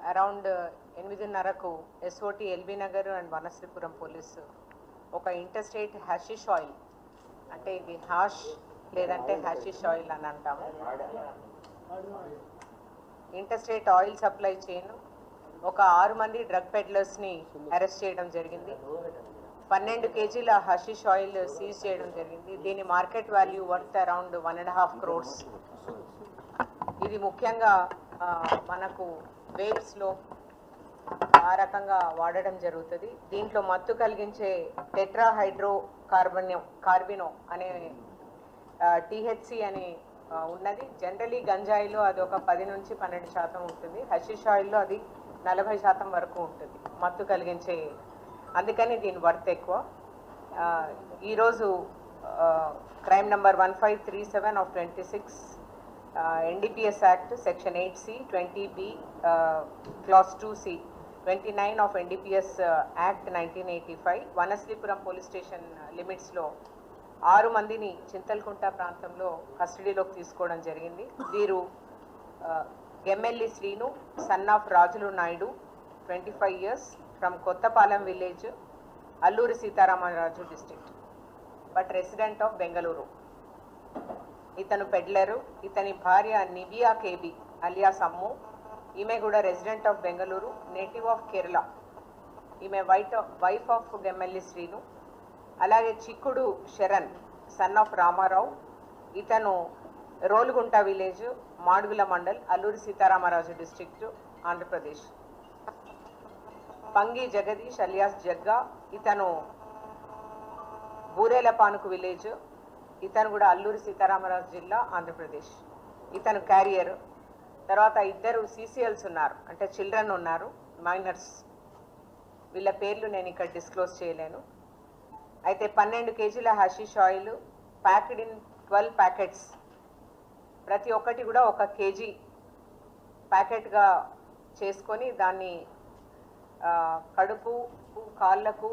Around 8:30కు SOT LB Nagar and Vanasthalipuram police ఒక interstate hashish oil, అంటే ఇది హాష్ లేదంటే హ్యాషిష్ ఆయిల్ అని అంటాము, ఇంటర్స్టేట్ ఆయిల్ సప్లై చైన్ ఒక 6 మంది డ్రగ్ పెడ్లర్స్ని అరెస్ట్ చేయడం జరిగింది. 12 కేజీల హషిష్ ఆయిల్ సీజ్ చేయడం జరిగింది. దీని market value worth around 1.5 crores. ఇది ముఖ్యంగా మనకు వేవ్స్లో ఆ రకంగా వాడడం జరుగుతుంది. దీంట్లో మత్తు కలిగించే టెట్రాహైడ్రో కార్బినో అనే టీహెచ్సి అని ఉన్నది. జనరలీ గంజాయిలో అది ఒక 10 నుంచి 12% ఉంటుంది. హషిష్ ఆయిల్లో అది 40% వరకు ఉంటుంది మత్తు కలిగించే, అందుకని దీని వర్త్ ఎక్కువ. ఈరోజు crime number 1537 of 26 NDPS act section 8C 20B clause 2C 29 of NDPS act 1985 Vanasthalipuram police station లిమిట్స్లో 6 మందిని చింతల్కుంట ప్రాంతంలో కస్టడీలోకి తీసుకోవడం జరిగింది. వీరు గెమ్మెల్లి శ్రీను, సన్ ఆఫ్ రాజులు Naidu, 25 years, from Kothapalem village, Alluri Sitaramaraju district, but resident of Bengaluru. ఇతను పెడ్లరు. ఇతని భార్య నివియా కేబి అలియాస్ అమ్ము, ఈమె కూడా resident of Bengaluru, native of Kerala. ఈమె వైఫ్ ఆఫ్ గెమ్మెల్లి శ్రీను. అలాగే చిక్కుడు శరణ్, సన్ ఆఫ్ రామారావు, ఇతను Rolugunta village, Madugula mandal, Alluri Sitaramaraju district, Andhra Pradesh. Pangi Jagadish alias Jagga, ఇతను బూరేలపానుకు విలేజ్, ఇతను కూడా అల్లూరి సీతారామరాజు జిల్లా, ఆంధ్రప్రదేశ్. ఇతను క్యారియర్. తర్వాత 2 CCLs ఉన్నారు, అంటే చిల్డ్రన్ ఉన్నారు, మైనర్స్. వీళ్ళ పేర్లు నేను ఇక్కడ డిస్క్లోజ్ చేయలేను. అయితే 12 కేజీల hashish oil packed in 12 packets, ప్రతి ఒక్కటి కూడా 1 కేజీ ప్యాకెట్గా చేసుకొని దాన్ని కడుపు కాళ్ళకు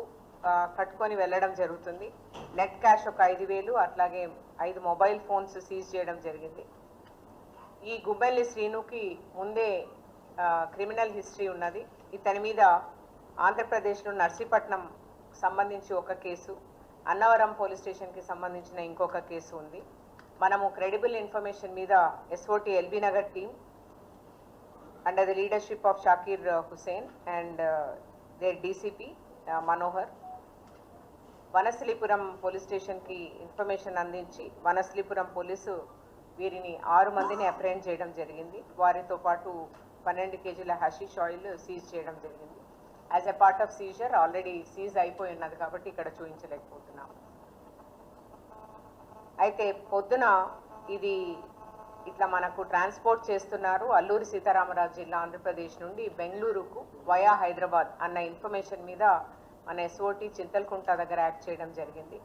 కట్టుకొని వెళ్ళడం జరుగుతుంది. నెట్ క్యాష్ ఒక 5,000, అట్లాగే 5 మొబైల్ ఫోన్స్ సీజ్ చేయడం జరిగింది. ఈ గుమ్మెల్లి శ్రీనుకి ముందే క్రిమినల్ హిస్టరీ ఉన్నది. ఇతని మీద ఆంధ్రప్రదేశ్లో నర్సీపట్నం సంబంధించి ఒక కేసు, అన్నవరం పోలీస్ స్టేషన్కి సంబంధించిన ఇంకొక కేసు ఉంది. మనము క్రెడిబుల్ ఇన్ఫర్మేషన్ మీద SOT LB Nagar team under the leadership of Shakir Hussain and their DCP Manohar Vanasthalipuram police స్టేషన్కి ఇన్ఫర్మేషన్ అందించి వనశ్రీపురం పోలీసు వీరిని 6 మందిని అప్రెండ్ చేయడం జరిగింది. వారితో పాటు 12 కేజీల హషిష్ ఆయిల్ సీజ్ చేయడం జరిగింది. As a part of seizure already seize అయిపోయి ఉన్నది కాబట్టి ఇక్కడ చూపించలేకపోతున్నాం. అయితే పొద్దున ఇది ఇట్లా మనకు ట్రాన్స్పోర్ట్ చేస్తున్నారు అల్లూరి సీతారామరాజు జిల్లా, ఆంధ్రప్రదేశ్ నుండి బెంగళూరుకు వయా హైదరాబాద్ అన్న ఇన్ఫర్మేషన్ మీద మన SOT చింతల్కుంట దగ్గర యాక్ట్ చేయడం జరిగింది.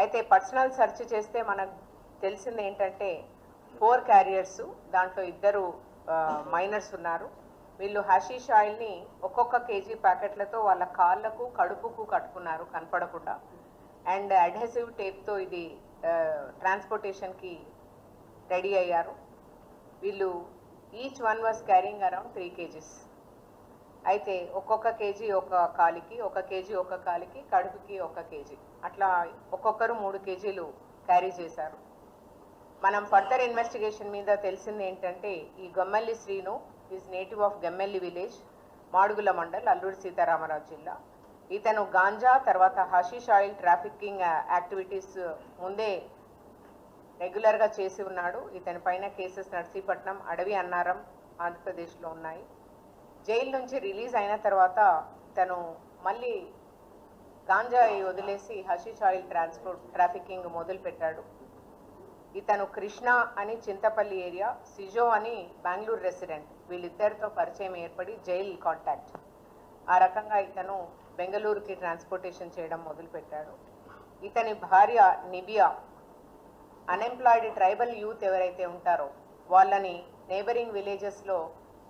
అయితే పర్సనల్ సెర్చ్ చేస్తే మనకు తెలిసింది ఏంటంటే 4 క్యారియర్స్, దాంట్లో 2 మైనర్స్ ఉన్నారు. వీళ్ళు హషీష్ ఆయిల్ని ఒక్కొక్క కేజీ ప్యాకెట్లతో వాళ్ళ కాళ్ళకు కడుపుకు కట్టుకున్నారు కనపడకుండా. అండ్ అడ్హెసివ్ టేప్తో ఇది ట్రాన్స్పోర్టేషన్కి రెడీ అయ్యారు. వీళ్ళు each one was carrying around 3 kgs. అయితే ఒక్కొక్క కేజీ ఒక కాలికి, 1 కేజీ ఒక కాలికి, కడుపుకి 1 కేజీ, అట్లా ఒక్కొక్కరు 3 కేజీలు క్యారీ చేశారు. మనం ఫర్దర్ ఇన్వెస్టిగేషన్ మీద తెలిసింది ఏంటంటే ఈ Gemmelli Srinu is native of Gemmelli village, Madugula mandal, Alluri Sitaramaraju జిల్లా. ఇతను గాంజా తర్వాత హషీష్ ఆయిల్ ట్రాఫికింగ్ యాక్టివిటీస్ ముందే రెగ్యులర్గా చేసి ఉన్నాడు. ఇతని పైన కేసెస్ నర్సీపట్నం, అడవి అన్నారం, ఆంధ్రప్రదేశ్లో ఉన్నాయి. జైలు నుంచి రిలీజ్ అయిన తర్వాత తను మళ్ళీ గాంజా వదిలేసి హషీష్ ఆయిల్ ట్రాఫికింగ్ మొదలు పెట్టాడు. ఇతను కృష్ణ అని చింతపల్లి ఏరియా, సిజో అని బెంగళూరు రెసిడెంట్. వీళ్ళిద్దరితో పరిచయం ఏర్పడి జైల్ కాంటాక్ట్. ఆ రకంగా ఇతను బెంగళూరుకి ట్రాన్స్పోర్టేషన్ చేయడం మొదలుపెట్టాడు. ఇతని భార్య నిబియా అన్ఎంప్లాయిడ్ ట్రైబల్ యూత్ ఎవరైతే ఉంటారో వాళ్ళని నేబరింగ్ విలేజెస్లో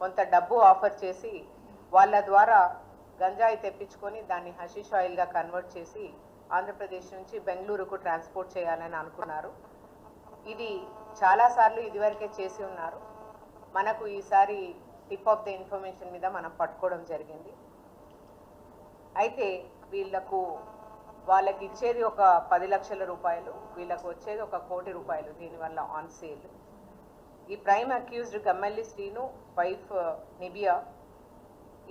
కొంత డబ్బు ఆఫర్ చేసి వాళ్ళ ద్వారా గంజాయి తెప్పించుకొని దాన్ని హషీష్ ఆయిల్గా కన్వర్ట్ చేసి ఆంధ్రప్రదేశ్ నుంచి బెంగళూరుకు ట్రాన్స్పోర్ట్ చేయాలని అనుకున్నారు. ఇది చాలాసార్లు ఇదివరకే చేసి ఉన్నారు. మనకు ఈసారి టిప్ ఆఫ్ ద ఇన్ఫర్మేషన్ మీద మనం పట్టుకోవడం జరిగింది. అయితే వాళ్ళకి ఇచ్చేది ఒక 10 లక్షల రూపాయలు, వీళ్ళకు వచ్చేది ఒక 1 కోటి రూపాయలు దీనివల్ల ఆన్ సేల్. ఈ prime accused Gammelli Srinu wife Nibiya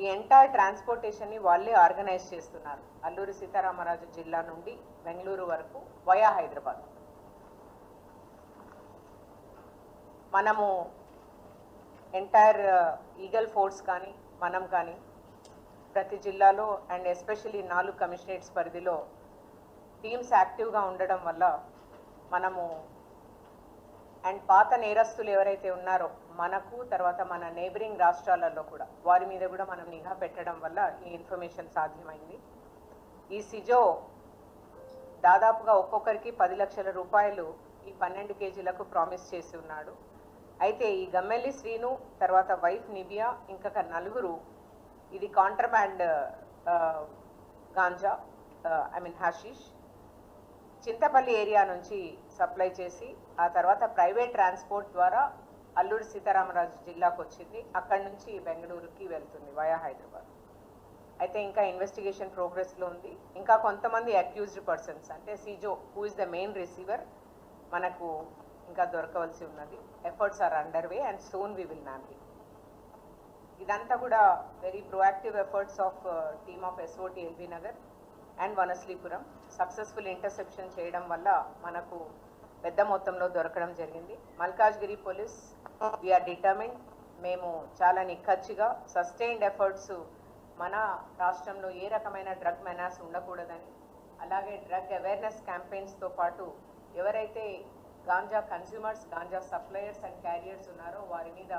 ఈ ఎంటైర్ ట్రాన్స్పోర్టేషన్ని వాళ్ళే ఆర్గనైజ్ చేస్తున్నారు. అల్లూరి సీతారామరాజు జిల్లా నుండి బెంగళూరు వరకు వయా హైదరాబాద్. మనము ఎంటైర్ ఈగల్ ఫోర్స్ కానీ మనం కానీ ప్రతి జిల్లాలో అండ్ ఎస్పెషల్లీ 4 కమిషనరేట్స్ పరిధిలో టీమ్స్ యాక్టివ్గా ఉండడం వల్ల మనము అండ్ పాత నేరస్తులు ఎవరైతే ఉన్నారో మనకు తర్వాత మన నేబరింగ్ రాష్ట్రాలలో కూడా వారి మీద కూడా మనం నిఘా పెట్టడం వల్ల ఈ ఇన్ఫర్మేషన్ సాధ్యమైంది. ఈ సిజో దాదాపుగా ఒక్కొక్కరికి 10 లక్షల రూపాయలు ఈ 12 కేజీలకు ప్రామిస్ చేసి ఉన్నాడు. అయితే ఈ గమ్మెల్లి శ్రీను తర్వాత వైఫ్ నిబియా ఇంకొక 4 ఇది contraband ganja hashish Chintapalli area నుంచి సప్లై చేసి ఆ తర్వాత ప్రైవేట్ ట్రాన్స్పోర్ట్ ద్వారా అల్లూరి సీతారామరాజు జిల్లాకు వచ్చింది. అక్కడి నుంచి బెంగళూరుకి వెళ్తుంది వయా హైదరాబాద్. అయితే ఇంకా ఇన్వెస్టిగేషన్ ప్రోగ్రెస్లో ఉంది. ఇంకా కొంతమంది అక్యూజ్డ్ పర్సన్స్ అంటే Sijo who is the main receiver మనకు ఇంకా దొరకవలసి ఉన్నది. Efforts are under way and soon we will nab it. ఇదంతా కూడా very proactive efforts of team of SOT LB Nagar and Vanasthalipuram successful interception చేయడం వల్ల మనకు పెద్ద మొత్తంలో దొరకడం జరిగింది. Malkajgiri police we are determined. మేము చాలా నిక్కచ్చిగా సస్టైన్డ్ ఎఫర్ట్స్ మన రాష్ట్రంలో ఏ రకమైన డ్రగ్ మెనాస్ ఉండకూడదని, అలాగే డ్రగ్ అవేర్నెస్ క్యాంపెయిన్స్తో పాటు ఎవరైతే ganja consumers ganja suppliers and carriers ఉన్నారో వారి మీద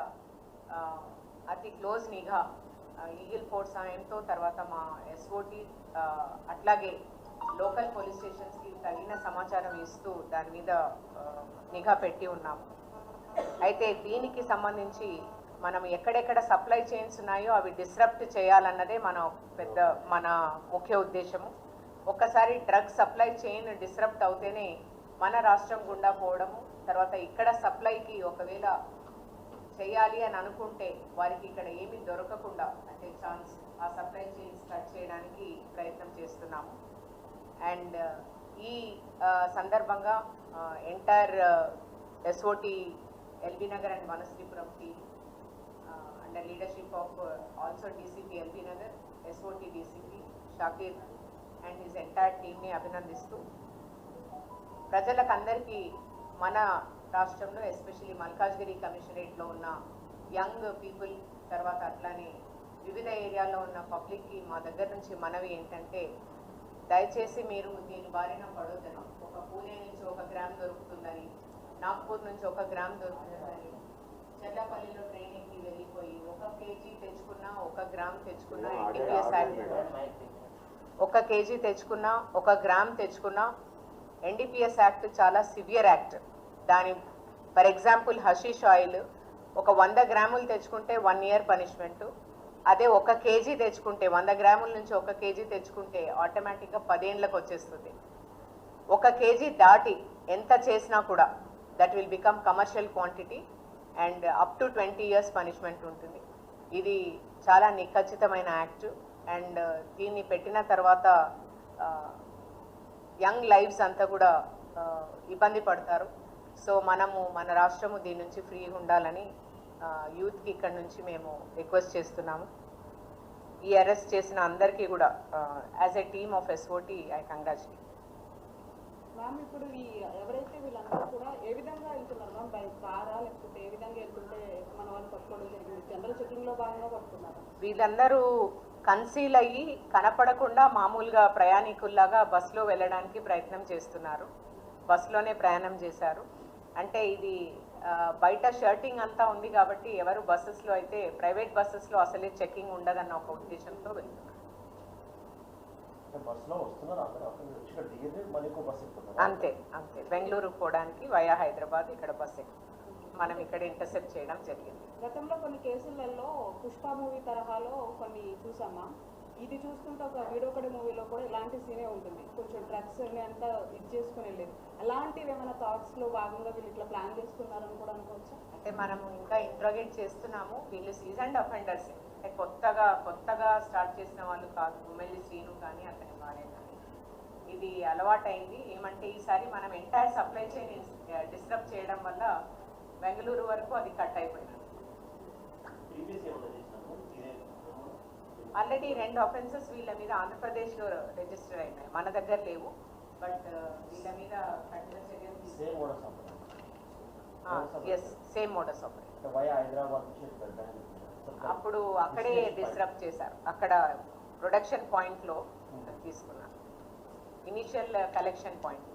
అతి క్లోజ్ నిఘా ఈగిల్ ఫోర్స్ సాయంతో తర్వాత మా ఎస్ఓటి అట్లాగే లోకల్ పోలీస్ స్టేషన్స్కి తగిన సమాచారం ఇస్తూ దాని మీద నిఘా పెట్టి ఉన్నాము. అయితే దీనికి సంబంధించి మనం ఎక్కడెక్కడ సప్లై చైన్స్ ఉన్నాయో అవి డిస్రప్ట్ చేయాలన్నదే మన ముఖ్య ఉద్దేశము. ఒక్కసారి డ్రగ్ సప్లై చైన్ డిస్రప్ట్ అవుతేనే మన రాష్ట్రం గుండా పోవడము, తర్వాత ఇక్కడ సప్లైకి ఒకవేళ చేయాలి అని అనుకుంటే వారికి ఇక్కడ ఏమీ దొరకకుండా అంటే ఛాన్స్ ఆ సప్లై చైన్స్ కట్ చేయడానికి ప్రయత్నం చేస్తున్నాము. అండ్ ఈ సందర్భంగా entire SOT LB Nagar and Vanasthalipuram team under leadership of also DCP LB Nagar, SOT DCP Shakir and his entire టీమ్ని అభినందిస్తూ ప్రజలకు అందరికీ మన రాష్ట్రంలో ఎస్పెషల్లీ మల్కాజ్గిరి కమిషనరేట్లో ఉన్న యంగ్ పీపుల్ తర్వాత అట్లానే వివిధ ఏరియాల్లో ఉన్న పబ్లిక్కి మా దగ్గర నుంచి మనవి ఏంటంటే దయచేసి మీరు దీని బారిన పడొద్దని. ఒక పూణే నుంచి 1 గ్రామ్ దొరుకుతుందని, నాగ్పూర్ నుంచి 1 గ్రామ్ దొరుకుతుందని, చెల్లపల్లిలో ట్రైనింగ్కి వెళ్ళిపోయి 1 కేజీ తెచ్చుకున్నా 1 గ్రామ్ తెచ్చుకున్నా ఎన్డీపీఎస్ యాక్ట్ 1 కేజీ తెచ్చుకున్నా 1 గ్రామ్ తెచ్చుకున్నా ఎన్డీపీఎస్ యాక్ట్ చాలా సివియర్ యాక్ట్. దాని ఫర్ ఎగ్జాంపుల్ హషీష్ ఆయిల్ ఒక 100 గ్రాములు తెచ్చుకుంటే 1 ఇయర్ పనిష్మెంటు. అదే 1 కేజీ తెచ్చుకుంటే 100 గ్రాముల నుంచి 1 కేజీ తెచ్చుకుంటే ఆటోమేటిక్గా 10 ఏళ్ళకి వచ్చేస్తుంది. 1 కేజీ దాటి ఎంత చేసినా కూడా that will become commercial quantity and up to 20 years punishment ఉంటుంది. ఇది చాలా నిఖచ్చితమైన యాక్ట్ అండ్ దీన్ని పెట్టిన తర్వాత యంగ్ లైఫ్స్ అంతా కూడా ఇబ్బంది పడతారు. సో మన రాష్ట్రము దీని నుంచి ఫ్రీగా ఉండాలని యూత్కి ఇక్కడ నుంచి మేము రిక్వెస్ట్ చేస్తున్నాము. ఈ అరెస్ట్ చేసిన అందరికీ కూడా as a team of SOT I congratulate. Ma'am ఇప్పుడు ఎవరైతే వీళ్ళందరూ కూడా ఏ విధంగా వెళ్తున్నారు మ్యామ్? బై కారా లేకపోతే ఏ విధంగా వెళ్తుంటే మన వాళ్ళు పట్టుకోవడం జరిగింది? జనరల్ చెకింగ్లో భాగంగా పట్టుకున్నారు. వీళ్ళందరూ కన్సీల్ అయ్యి కనపడకుండా మామూలుగా ప్రయాణికుల్లాగా బస్సులో వెళ్ళడానికి ప్రయత్నం చేస్తున్నారు. బస్సులోనే ప్రయాణం చేశారు. అంటే ఇది బయట షర్టింగ్ అంతా ఉంది కాబట్టి ఎవరు బస్సెస్లో అయితే ప్రైవేట్ బస్సెస్లో అసలే చెకింగ్ ఉండదన్న ఒక ఉద్దేశంతో వెళ్తున్నారు. అంతే అంతే బెంగళూరుకు పోవడానికి వయా హైదరాబాద్ ఇక్కడ బస్ మనం ఇక్కడ ఇంటర్సెప్ట్ చేయడం జరిగింది. గతంలో కొన్ని కేసులలో పుష్ప మూవీ తరహాలో కొన్ని చూసామా? ఇది చూస్తుంటే ఒక వీడొకటి మూవీలో కూడా ఇలాంటి సీనే ఉంటుంది, కొంచెం డ్రగ్స్ అంతా ఇది చేసుకుని వెళ్ళేది. అలాంటివి ఏమైనా థాట్స్లో భాగంగా వీళ్ళు ఇట్లా ప్లాన్ చేసుకున్నారని కూడా అనుకోవచ్చా? అంటే మనము ఇంకా ఇంట్రోగేట్ చేస్తున్నాము. వీళ్ళు సీజన్డ్ అఫెండర్స్, అంటే కొత్తగా స్టార్ట్ చేసిన వాళ్ళు కాదు. గుమ్మెల్లి శ్రీను కానీ అతని భార్య కానీ. ఇది అలవాటైంది. ఏమంటే ఈసారి మనం ఎంటైర్ సప్లై చైన్ డిస్టర్బ్ చేయడం వల్ల బెంగళూరు వరకు అది కట్ అయిపోయింది. ఆల్రెడీ 2 అఫెన్సెస్ వీళ్ళ మీద ఆంధ్రప్రదేశ్లో రిజిస్టర్ అయినాయి, మన దగ్గర లేవు. బట్ వీళ్ళ మీద కఠిన చర్యలు సేమ్ మోడస్ అప్పుడు అక్కడే డిస్టర్బ్ చేశారు. అక్కడ ప్రొడక్షన్ పాయింట్లో తీసుకున్నారు, ఇనిషియల్ కలెక్షన్ పాయింట్.